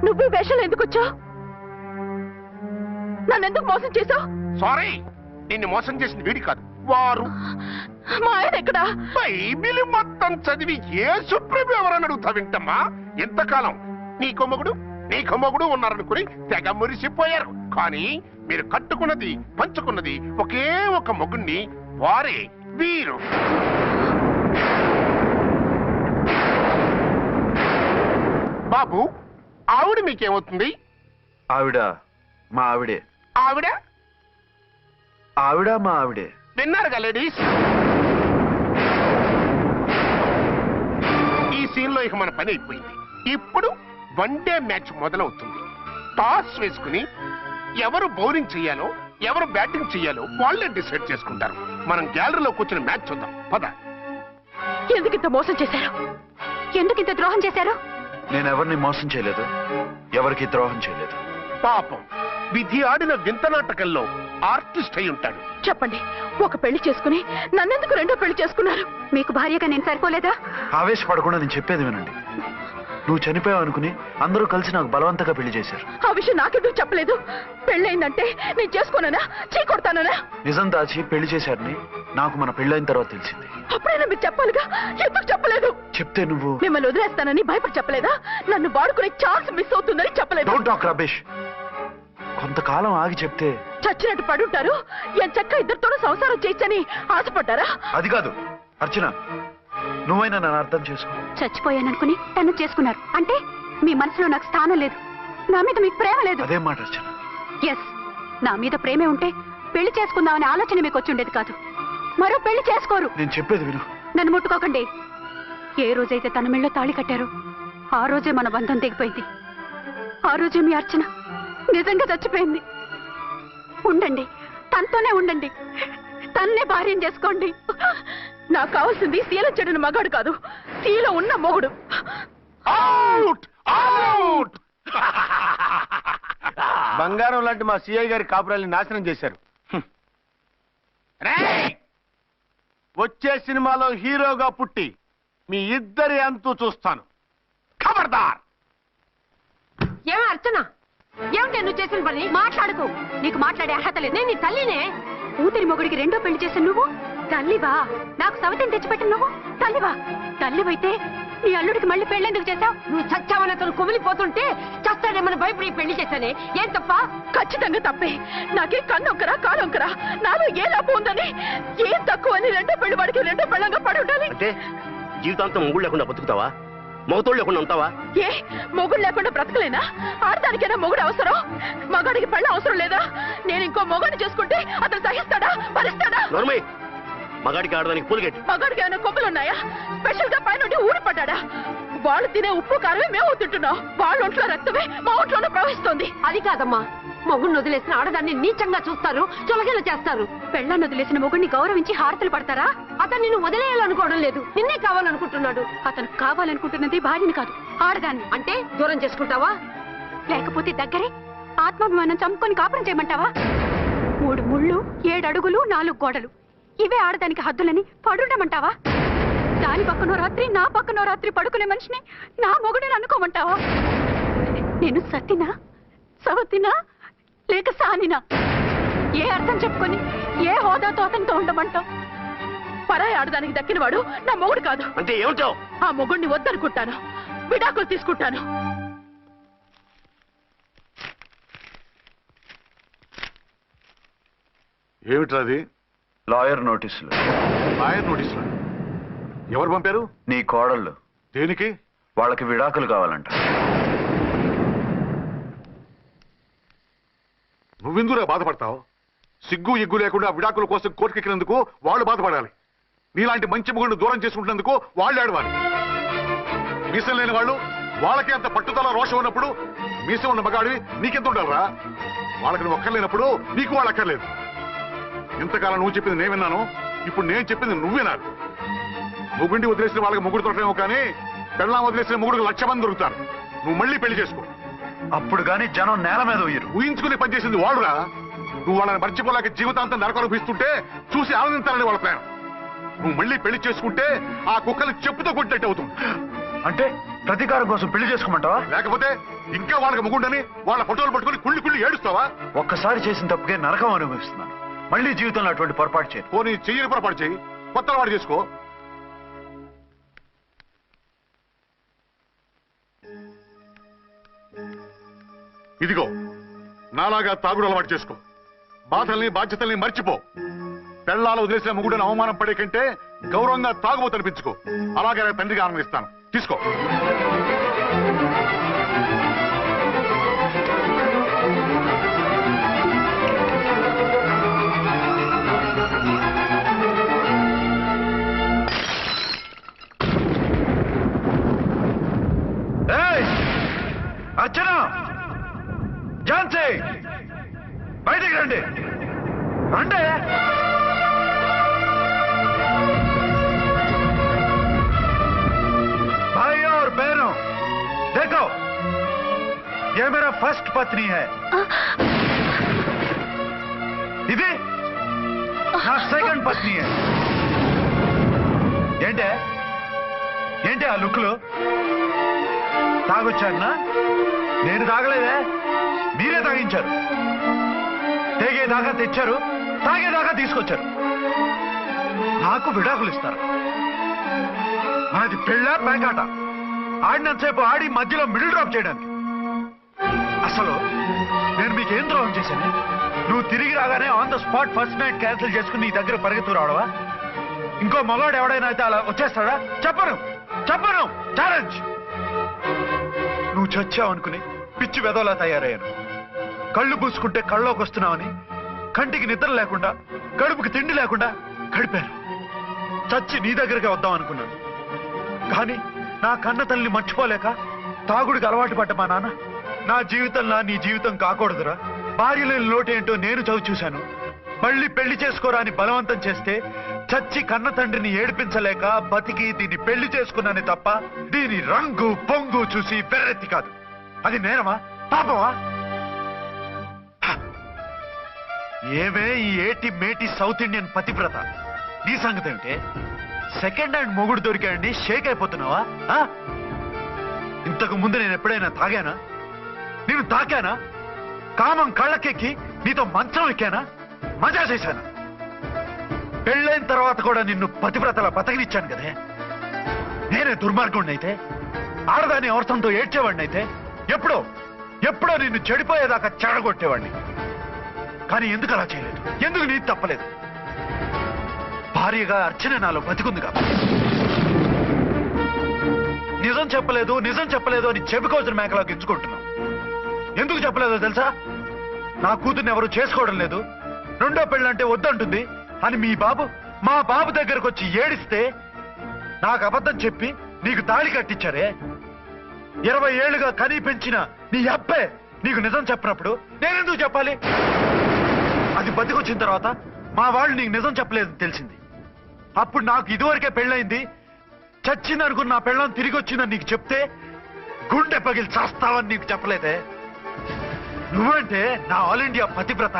నువ్వు వేషాలు ఎందుకు వచ్చావు? నన్నెందుకు మోసం చేశావు? సారీ, నిన్ను మోసం చేసిన వీడి కాదు, వారు. మా ఆయన ఎక్కడా? బైబిల్ మొత్తం చదివి ఏ సుప్రీం ఎవరని అడుగుతా వింటమ్మా. ఎంతకాలం నీకో మొగుడు ఉన్నారనుకుని తెగ మురిసిపోయారు. కానీ మీరు కట్టుకున్నది పంచుకున్నది ఒకే ఒక మొగుణ్ణి, వారే వీరు. బాబు, ఆవిడ మీకేమవుతుంది? ఆవిడ మా ఆవిడే. ఆవిడ ఆవిడ మా ఆవిడే. విన్నారుగా లేడీస్, ఈ సీన్ లో ఇక మన పని అయిపోయింది. ఇప్పుడు వన్డే మ్యాచ్ మొదలవుతుంది. టాస్ వేసుకుని ఎవరు బౌలింగ్ చెయ్యాలో ఎవరు బ్యాటింగ్ చెయ్యాలో వాళ్ళే డిసైడ్ చేసుకుంటారు. మనం గ్యాలరీలో కూర్చుని మ్యాచ్ చూద్దాం, పద. ఎందుకింత మోసం చేశారు? ఎందుకింత ద్రోహం చేశారు? నేను ఎవరిని మోసం చేయలేదు, ఎవరికి ద్రోహం చేయలేదు. పాపం, విధి ఆడిన వింత నాటకంలో ఆర్టిస్ట్ అయి ఉంటాడు. చెప్పండి, ఒక పెళ్లి చేసుకుని నన్నెందుకు రెండో పెళ్లి చేసుకున్నారు? మీకు భార్యగా నేను సరిపోలేదా? ఆవేశపడకుండా నేను చెప్పేది వినండి. నువ్వు చనిపోయావు అనుకుని అందరూ కలిసి నాకు బలవంతంగా పెళ్లి చేశారు. ఆ విషయం నాకెందుకు చెప్పలేదు? పెళ్ళయిందంటే నేను చేసుకోనా, చీకొడతానా? నిజం దాచి పెళ్లి చేశారని నాకు మన పెళ్ళైన తర్వాత తెలిసింది. అప్పుడైనా మీరు చెప్పాలిగా, ఎందుకు చెప్పలేదు? చెప్తే నువ్వు మిమ్మల్ని వదిలేస్తానని భయపడి చెప్పలేదా? నన్ను వాడుకునే ఛాన్స్ మిస్ అవుతుందని చెప్పలేదు. Don't talk Ramesh. కొంతకాలం ఆగి చెప్తే చచ్చినట్టు పడుంటారు. ఎంత చక్క ఇద్దరితోనూ సంసారం చేయొచ్చని ఆశపడ్డారా? అది కాదు అర్చన, నువ్వైనా నన్ను అర్థం చేసుకో. చచ్చిపోయాననుకుని తను చేసుకున్నారు అంటే మీ మనసులో నాకు స్థానం లేదు, నా మీద మీకు ప్రేమ లేదు. అదే మాట అర్చన. ఎస్, నా మీద ప్రేమే ఉంటే పెళ్లి చేసుకుందామనే ఆలోచన మీకు వచ్చి ఉండేది కాదు. మరో పెళ్లి చేసుకోరు. నేను చెప్పేది విను. నన్ను ముట్టుకోకండి. ఏ రోజైతే తన మెళ్ళో తాళి కట్టారో ఆ రోజే మన బంధం తెగిపోయింది. ఆ రోజే మీ అర్చన నిజంగా చచ్చిపోయింది. ఉండండి, తనతోనే ఉండండి, తన్నే భార్యం చేసుకోండి. నాకు కావాల్సింది శీలం చెడిన మగాడు కాదు, శీలం ఉన్న మొగుడు. Out out. బంగారం లాంటి మా సిఐ గారి కాపురాల్ని నాశనం చేశారు. వచ్చే సినిమాలో హీరోగా పుట్టి మీ ఇద్దరి అంతు చూస్తాను. ఖబర్దార్. ఏమో అర్చన, ఏమిటి నువ్వు చేసిన పని? మాట్లాడుకో, నీకు మాట్లాడే అర్హత లేదు. నేను నీ తల్లినే. కూతురి మొగుడికి రెండో పెళ్లి చేసిన నువ్వు తల్లివా? నాకు సవతిని తెచ్చిపెట్టిన నువ్వు తల్లివా? తల్లివైతే నీ అల్లుడికి మళ్ళీ పెళ్ళెందుకు చేశావు? నువ్వు చచ్చావని అతను కుమిలిపోతుంటే చస్తాడేమని భయపడి పెళ్లి చేశానే. ఏం తప్ప? ఖచ్చితంగా తప్పే. నాకే కన్నొక్కరా కాలొక్కరా, నాలో ఏ లాభం ఉందని, ఏం తక్కువ అని రెండో పెళ్లి వాడికి రెండో పెళ్ళంగా పడి ఉండాలి. అంటే జీవితాంతం మొగుడు లేకుండా బతుకుతావా? మొగతోడు లేకుండా ఉంటావా? ఏ మొగుడు లేకుండా బ్రతకలేనా? ఆడదానికైనా మొగుడు అవసరం, మగాడికి పెళ్ళ అవసరం లేదా? నేను ఇంకో మొగాడిని చేసుకుంటే అతను సహిస్తాడా, భరిస్తాడా? నోర్మై, మగాడికి ఆడదానికి పూలిగెట్టి. మగాడికి ఏమైనా కొమ్ములున్నాయా? స్పెషల్ గా పైనుండి ఊడి పడ్డాడా? వాళ్ళు తినే ఉప్పు కారమే మేము తింటున్నాం. వాళ్ళ ఒంట్లో రక్తమే మా ఒంట్లోనే ప్రవహిస్తోంది. అది కాదమ్మా, మొగుడిని వదిలేసిన ఆడదాన్ని నీచంగా చూస్తారు, చులకన చేస్తారు. పెళ్ళాన్ని వదిలేసిన మొగుడిని గౌరవించి హారతలు పడతారా? అతను నిన్ను వదిలేయాలనుకోవడం లేదు, నిన్నే కావాలనుకుంటున్నాడు. అతను కావాలనుకుంటున్నది భార్యని కాదు, ఆడదాన్ని. అంటే దూరం చేసుకుంటావా? లేకపోతే దగ్గరే ఆత్మాభిమానం చంపుకొని కాపురం చేయమంటావా? 3 ముళ్ళు 7 అడుగులు 4 గోడలు, ఇవే ఆడదానికి హద్దులని పడుండమంటావా? దాని పక్కనో రాత్రి నా పక్కనో రాత్రి పడుకునే మనిషిని నా మొగుడని అనుకోమంటావా? నేను సతినా, సవతినా, లేక సానినా? ఏ అర్థం చెప్పుకొని ఏ హోదాతో అతనితో ఉండమంటావు? పరాయి ఆడదానికి దక్కినవాడు నా మొగుడు కాదు. అంటే ఏమంటావు? ఆ మొగుడిని వద్దనుకుంటాను, విడాకులు తీసుకుంటాను. ఏమిట్రాది? లాయర్ నోటీసులు. లాయర్ నోటీసులు ఎవరు పంపారు? నీ కోడళ్ళు. దేనికి? వాళ్ళకి విడాకులు కావాలంట. నువ్వెందుకురా బాధపడతావు? సిగ్గు ఎగ్గు లేకుండా విడాకుల కోసం కోర్టుకెక్కినందుకు వాళ్ళు బాధపడాలి. నీలాంటి మంచి మొగుడిని దూరం చేసుకుంటున్నందుకు వాళ్ళు ఏడవాలి. మీసం లేని వాళ్ళు వాళ్ళకి అంత పట్టుదల రోషం ఉన్నప్పుడు మీసం ఉన్న మగాడివి నీకెంత ఉండాలరా? వాళ్ళకి నువ్వు అక్కర్లేనప్పుడు నీకు వాళ్ళు అక్కర్లేదు. ఇంతకాలం నువ్వు చెప్పింది నేను విన్నాను, ఇప్పుడు నేను చెప్పింది నువ్వు వినాలి. మొగుడిని వదిలేసిన వాళ్ళకి మొగుడు దొరకలేమో కానీ పెళ్ళాం వదిలేసిన మొగుడికి 1,00,000 మంది దొరుకుతారు. నువ్వు మళ్ళీ పెళ్లి చేసుకో. అప్పుడు గాని జనం నేల మీద ఉయ్యరు. ఊహించుకుని పనిచేసింది వాళ్ళురా. నువ్వు వాళ్ళని మర్చిపోలేక జీవితాంతం నరకం అనుభవిస్తుంటే చూసి ఆనందించాలని వాళ్ళ ప్రయాణం. నువ్వు మళ్ళీ పెళ్లి చేసుకుంటే ఆ కుక్కలు చెప్పుతో కొట్టినట్టు అవుతుంది. అంటే ప్రతీకారం కోసం పెళ్లి చేసుకోమంటావా? లేకపోతే ఇంకా వాళ్ళకి మొగుండని వాళ్ళ ఫోటోలు పట్టుకుని కుళ్ళి కుళ్ళి ఏడుస్తావా? ఒక్కసారి చేసిన తప్పుకే నరకం అనుభవిస్తున్నాను. మళ్ళీ జీవితంలో అటువంటి పొరపాటు చేయను. పోనీ చెయ్యని పొరపాటు చెయ్యి, కొత్త వాడు చేసుకో. ఇదిగో నాలాగా తాగుడు అలవాటు చేసుకో. బాధల్ని బాధ్యతల్ని మర్చిపో. పెళ్ళాలు వదిలేసిన మొగుడని అవమానం పడే కంటే గౌరవంగా తాగుబోతు అనిపించుకో. అలాగే నా తండ్రికి ఆనందిస్తాను. తీసుకో. అర్చన, ఝాన్సీ, బయటికి రండి. రండి. भाई और बहनों, देखो, ये मेरा फर्स्ट पत्नी है. ఇది నా సెకండ్ పత్ని. ఏంటి ఆ లుక్లు? తాగొచ్చానా? నేను తాగలేదే, మీరే తాగించారు. తెగేదాకా తెచ్చారు, తాగేదాకా తీసుకొచ్చారు. నాకు విడాకులు ఇస్తారు. మనది పెళ్ళ పేకాట. ఆడినంతసేపు ఆడి మధ్యలో మిడిల్ డ్రాప్ చేయడానికి. అసలు నేను మీకేం ద్రోహం చేశాను? నువ్వు తిరిగి రాగానే on the spot first night cancel చేసుకుని నీ దగ్గర పరిగెత్తు రావడవా? ఇంకో మగాడు ఎవడైనా అయితే అలా వచ్చేస్తాడా? చెప్పను ఛాలెంజ్. నువ్వు చచ్చావు అనుకుని పిచ్చి వెదవలా తయారయ్యాను. కళ్ళు పూసుకుంటే కళ్ళలోకి వస్తున్నావని కంటికి నిద్ర లేకుండా కడుపుకి తిండి లేకుండా గడిపాను. చచ్చి నీ దగ్గరగా వద్దాం అనుకున్నాను. కానీ నా కన్న తల్లిని మర్చిపోలేక తాగుడికి అలవాటు పడ్డ మా నాన్న నా జీవితంలో నీ జీవితం కాకూడదురా, భార్య లేని లోటేంటో నేను చవి చూశాను. మళ్ళీ పెళ్లి చేసుకోరా అని బలవంతం చేస్తే చచ్చి కన్న తండ్రిని ఏడిపించలేక బతికి దీన్ని పెళ్లి చేసుకున్నానే తప్ప దీని రంగు పొంగు చూసి పెర్రెత్తి కాదు. అది నేరమా, పాపమా? ఏమే ఈ ఏటి మేటి సౌత్ ఇండియన్ పతివ్రత, నీ సంగతి ఏమిటే? సెకండ్ హ్యాండ్ మొగుడు దొరికాయండి షేక్ అయిపోతున్నావా? ఇంతకు ముందు నేను ఎప్పుడైనా తాగానా? నేను తాకానా? కామం కళ్ళకెక్కి నీతో మంచం ఎక్కానా? మజా చేశానా? పెళ్ళైన తర్వాత కూడా నిన్ను పతివ్రతలా బతకనిచ్చాను కదే. నేనే దుర్మార్గుడినైతే, ఆడదాన్ని అవసరంతో ఏడ్చేవాడినైతే ఎప్పుడో నిన్ను చెడిపోయేదాకా చెడగొట్టేవాడిని. కానీ ఎందుకు అలా చేయలేదు? ఎందుకు నీది తప్పలేదు? భార్యగా అర్చన నాలో బతికుంది కాబట్టి. నిజం చెప్పలేదు అని చెప్పుకోవచ్చిన మేకలాగా ఇచ్చుకుంటున్నావు. ఎందుకు చెప్పలేదో తెలుసా? నా కూతుర్ని ఎవరు చేసుకోవడం లేదు, రెండో పెళ్ళంటే వద్దంటుంది అని మా బాబు దగ్గరకు వచ్చి ఏడిస్తే నాకు అబద్ధం చెప్పి నీకు తాళి కట్టించారే. 20 ఏళ్లుగా కనీ పెంచిన నీ అబ్బే నీకు నిజం చెప్పినప్పుడు నేనెందుకు చెప్పాలి? అది బతికొచ్చిన తర్వాత మా వాళ్ళు నీకు నిజం చెప్పలేదని తెలిసింది. అప్పుడు నాకు ఇదివరకే పెళ్ళయింది, చచ్చిందనుకున్న నా పెళ్ళం తిరిగి వచ్చిందని నీకు చెప్తే గుండె పగిలి చేస్తావని నీకు చెప్పలేదే. నువ్వంటే నా ఆల్ ఇండియా పతివ్రత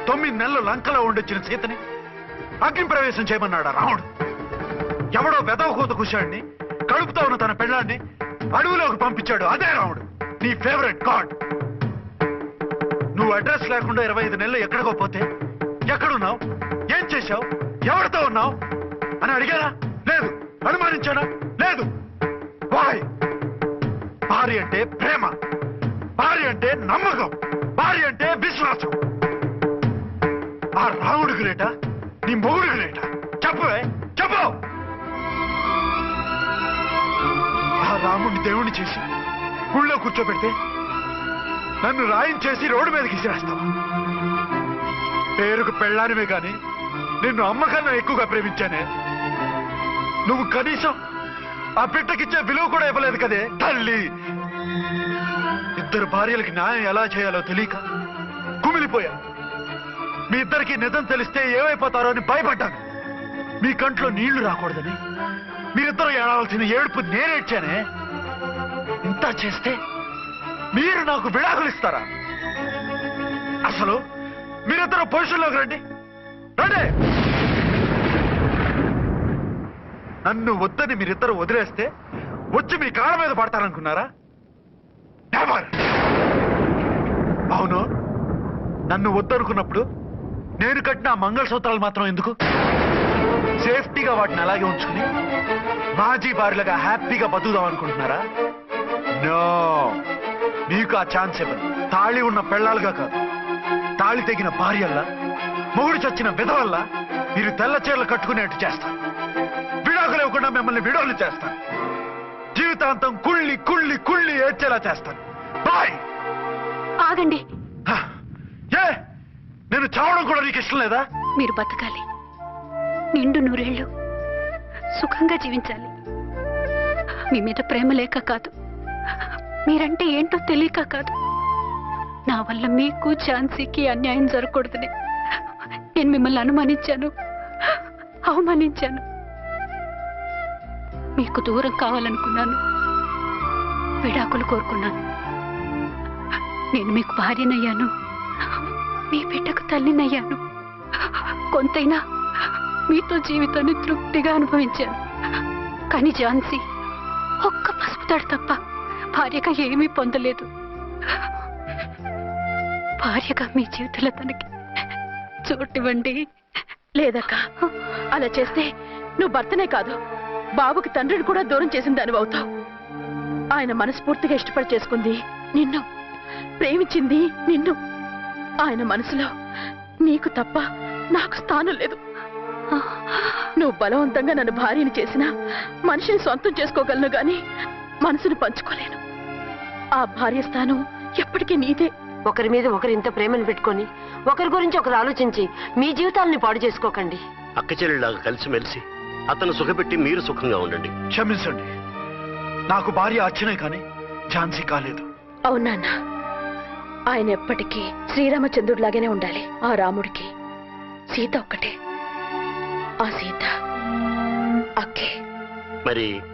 9 నెలలు లంకలో ఉండొచ్చిన సీతని అగ్ని ప్రవేశం చేయమన్నాడా రాముడు? ఎవడో వెదవ కూత కుషాడిని కడుపుతో ఉన్న తన పెళ్ళాన్ని అడవులోకి పంపించాడు. అదే రాముడు, నీ ఫేవరెట్ గాడ్. నువ్వు అడ్రస్ లేకుండా 25 నెలలు ఎక్కడికో పోతే ఎక్కడున్నావు, ఏం చేశావు, ఎవరితో ఉన్నావు అని అడిగానా? లేదు. అనుమానించానా? లేదు. వాయ్? భార్య అంటే ప్రేమ, భార్య అంటే నమ్మకం, భార్య అంటే విశ్వాసం. ఆ రాముడు గ్రేటా, నీ మొగుడు గ్రేటా? చెప్పవే, చెప్పు. ఆ రాముడిని దేవుణ్ణి చేసి గుళ్ళో కూర్చోబెడితే నన్ను రాయించేసి రోడ్డు మీదకి ఇసిరేస్తావా? పేరుకు పెళ్ళానివే గాని నిన్ను అమ్మకన్నా ఎక్కువగా ప్రేమించానే. నువ్వు కనీసం ఆ బిడ్డకిచ్చే విలువ కూడా ఇవ్వలేదు కదే తల్లి. 2 భార్యలకి న్యాయం ఎలా చేయాలో తెలియక కుమిలిపోయా. మీ ఇద్దరికి నిజం తెలిస్తే ఏమైపోతారో అని భయపడ్డాను. మీ కంట్లో నీళ్లు రాకూడదని మీరిద్దరూ ఏడవలసిన ఏడుపు నేనేడ్చానే. ఇంత చేస్తే మీరు నాకు విడాకులు ఇస్తారా? అసలు మీరిద్దరూ పొజిషన్లోకి రండి. నన్ను వద్దని మీరిద్దరు వదిలేస్తే వచ్చి మీ కాళ్ళ మీద పడతారనుకున్నారా? నెవర్. అవును, నన్ను వద్దనుకున్నప్పుడు నేను కట్టిన ఆ మంగళసూత్రాలు మాత్రం ఎందుకు? సేఫ్టీగా వాటిని అలాగే ఉంచుకుని మాజీ భార్యలుగా హ్యాపీగా బతుకుదాం అనుకుంటున్నారా? నో, మీకు ఆ ఛాన్స్ ఇవ్వను. తాళి ఉన్న పెళ్ళాలుగా కాదు, తాళి తెగిన భార్యల్లా, మొగుడు చచ్చిన విధవల్లా మీరు తెల్ల చీరలు కట్టుకునేట్టు చేస్తాను. విడాకులు ఇవ్వకుండా మిమ్మల్ని విడాకులు చేస్తాను. జీవితాంతం కుళ్ళి కుళ్ళి కుళ్ళి ఏడ్చేలా చేస్తాను. బాయ్. ఆగండి. ఏ, నేను చావడం కూడా నీకు ఇష్టం లేదా? మీరు బతకాలి, నిండు నూరేళ్లు సుఖంగా జీవించాలి. మీ మీద ప్రేమ లేక కాదు, మీరంటే ఏంటో తెలియక కాదు. నా వల్ల మీకు ఝాన్సీకి అన్యాయం జరగకూడదని నేను మిమ్మల్ని అనుమానించాను, అవమానించాను. మీకు దూరం కావాలనుకున్నాను, విడాకులు కోరుకున్నాను. నేను మీకు భార్యనయ్యాను, మీ బిడ్డకు తల్లినయ్యాను. కొంతైనా మీతో జీవితాన్ని తృప్తిగా అనుభవించాను. కానీ ఝాన్సీ ఒక్క పసుపుతాడు తప్ప భార్యగా ఏమీ పొందలేదు. భార్యగా మీ జీవితంలో తనకి చోటివ్వండి. లేదక్క, అలా చేస్తే నువ్వు భర్తనే కాదు, బాబుకి తండ్రిని కూడా దూరం చేసిన దానివి అవుతావు. ఆయన మనస్ఫూర్తిగా ఇష్టపడి చేసుకుంది నిన్ను, ప్రేమించింది నిన్ను. ఆయన మనసులో నీకు తప్ప నాకు స్థానం లేదు. నువ్వు బలవంతంగా నన్ను భార్యని చేసినా మనిషిని సొంతం చేసుకోగలను గాని మనసును పంచుకోలేను. ఆ భార్య స్థానం ఎప్పటికీ నీదే. ఒకరి మీద ఒకరు ఇంత ప్రేమను పెట్టుకొని ఒకరి గురించి ఒకరు ఆలోచించి మీ జీవితాలని పాడు చేసుకోకండి. అక్క చెల్లెళ్ళలాగా కలిసిమెలిసి అతను సుఖపెట్టి మీరు సుఖంగా ఉండండి. క్షమించండి, నాకు భార్య అర్చనే కానీ ఝాన్సీ కాలేదు. అవునా? ఆయన ఎప్పటికీ శ్రీరామచంద్రుడిలాగానే ఉండాలి. ఆ రాముడికి సీత ఒక్కటే, ఆ సీత అక్కే. మరి